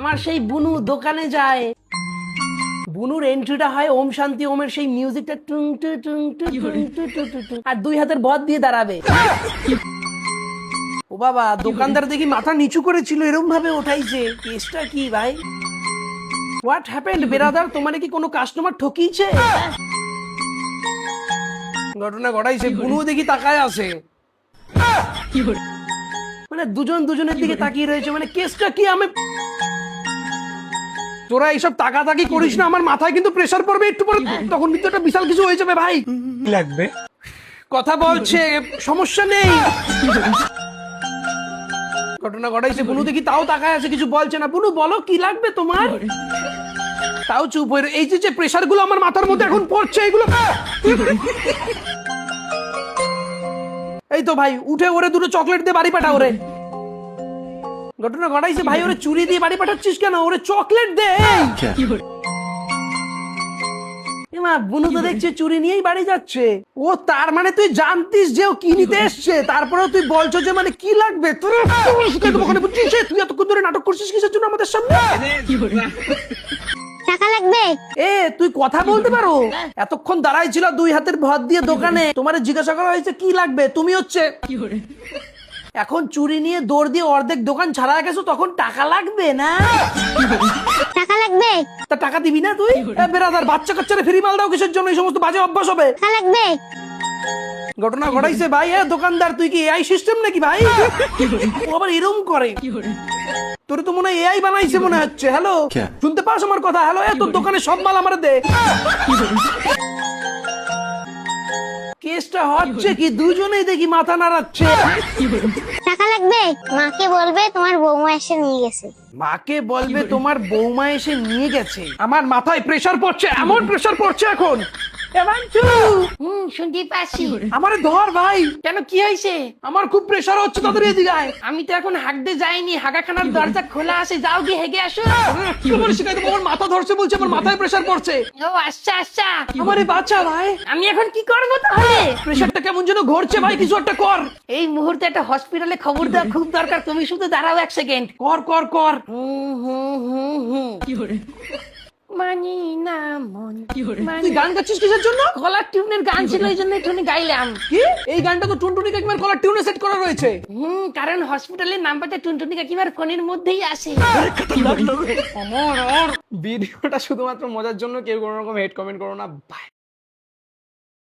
আমার সেই বুনু দোকানে যায়, বুনুর এন্ট্রিটা হয় ওম শান্তি ওমের সেই মিউজিকটা টুং টু টুং টু টুং টু টু টু টু, আর 2 হাতের বদ দিয়ে দাঁড়াবে। ও বাবা, দোকানদার দেখি মাথা নিচু করেছিল, এরকম ভাবে ওঠাইছে। কেসটা কি ভাই? হোয়াট হ্যাপেন্ড বেরাদার? তোমার কি কোনো কাস্টমার ঠকিয়েছে? ঘটনা ঘটাইছে, বুনু দেখি তাকায় আছে, মানে দুজন দুজনের দিকে তাকিয়ে রয়েছে। মানে কেসটা কি? আমি তোরা এইসব তাকাতাকি করিস না, আমার মাথায় কিন্তু প্রেসার পড়বে একটু পরে, তখন কিন্তু একটা বিশাল কিছু হয়ে যাবে ভাই। লাগবে কথা বলছে, সমস্যা নেই। ঘটনা ঘটাইছে, বুনু দেখি তাও তাকায় আছে, কিছু বলছে না। বুনু বলো কি লাগবে তোমার? তাও চুপ হয়ে। এই যে প্রেসার গুলো আমার মাথার মধ্যে এখন পড়ছে, এগুলো এই তো ভাই উঠে ওরে দুটো চকলেট দিয়ে বাড়ি পাঠা ওরে। ঘটনা ঘটাইছে ভাই, ওরে চুরি দিয়ে বাড়ি পাঠাচ্ছিস কেন? ওরে চকলেট দে। মা, বুনু তো দেখছে চুরি নিয়েই বাড়ি যাচ্ছে। ও তার মানে তুই জানতিস যে ও কি নিতে এসছে, তারপরেও তুই বলছো যে মানে কি লাগবে তোর? তুই এতক্ষণ ধরে নাটক করছিস কিসের জন্য আমাদের সামনে? টাকা লাগবে? এ তুই কথা বলতে পারো? এতক্ষণ দাঁড়াই ছিল 2 হাতের ভর দিয়ে দোকানে, তোমার জিজ্ঞাসা করা হয়েছে কি লাগবে, তুমি হচ্ছে এখন চুরি নিয়ে দৌড় দিয়ে অর্ধেক দোকান ছাড়া গেছো, তখন টাকা লাগবে না? টাকা লাগবে? তা টাকা দিবি না তুই? বেরাদার, বাচ্চা কাচ্চারা ফ্রি মাল দাও কিসের জন্য? এই সমস্ত বাজে অভ্যাস হবে। টাকা লাগবে? ঘটনা ঘটাইছে ভাই। দোকানদার তুই কি এআই সিস্টেম নাকি ভাই? ও আবার এরকম করে। তোর তো মনে হয় এআই বানাইছে মনে হচ্ছে। হ্যালো, শুনতে পাস আমার কথা? হ্যালো, তোর দোকানে সব মাল আমার দে। কেসটা হচ্ছে কি, দুজনেই দেখি মাথা নাড়াচ্ছে। টাকা লাগবে? মাকে বলবে তোমার বৌমা এসে নিয়ে গেছে। মাকে বলবে তোমার বৌমা এসে নিয়ে গেছে? আমার মাথায় প্রেসার পড়ছে, এমন প্রেসার পড়ছে এখন। শুনতে পাচ্ছি। আমারে ধর ভাই। কেন, কি হয়েছে? আমার খুব প্রেসার হচ্ছে, তাদের এদিকে আয়। আমি তো এখন হাঁকতে যাইনি, হাগাখানার দরজা খোলা আছে, যাও গিয়ে হেগে আসো। তোমার শিখাইতে আমার মাথা ধরছে, বলছে আমার মাথায় প্রেসার পড়ছে। ও আচ্ছা আচ্ছা, আমারে বাঁচা ভাই। আমি এখন কি করবো তাহলে? প্রেসারটা কেমন যেন ঘুরছে ভাই, কিছু একটা কর। এই মুহূর্তে একটা হসপিটালে খবর দেওয়া খুব দরকার, তুমি শুধু দাঁড়াও 1 সেকেন্ড। কর কর কর। মানি না মন, তুই গান গাচ্ছিস কিসের জন্য? গলার টিউনের গান ছিল, এই জন্য একটুখানি গাইলাম। কি এই গানটা তো টুনটুনি কাকিমার কলার টিউনে সেট করা রয়েছে। কারণ হসপিটালের নাম্বারটা টুনটুনি কাকিমার ফোনের মধ্যেই আসে। ভিডিওটা শুধুমাত্র মজার জন্য, কেউ কোনো রকম হেড কমেন্ট করো না। বাই।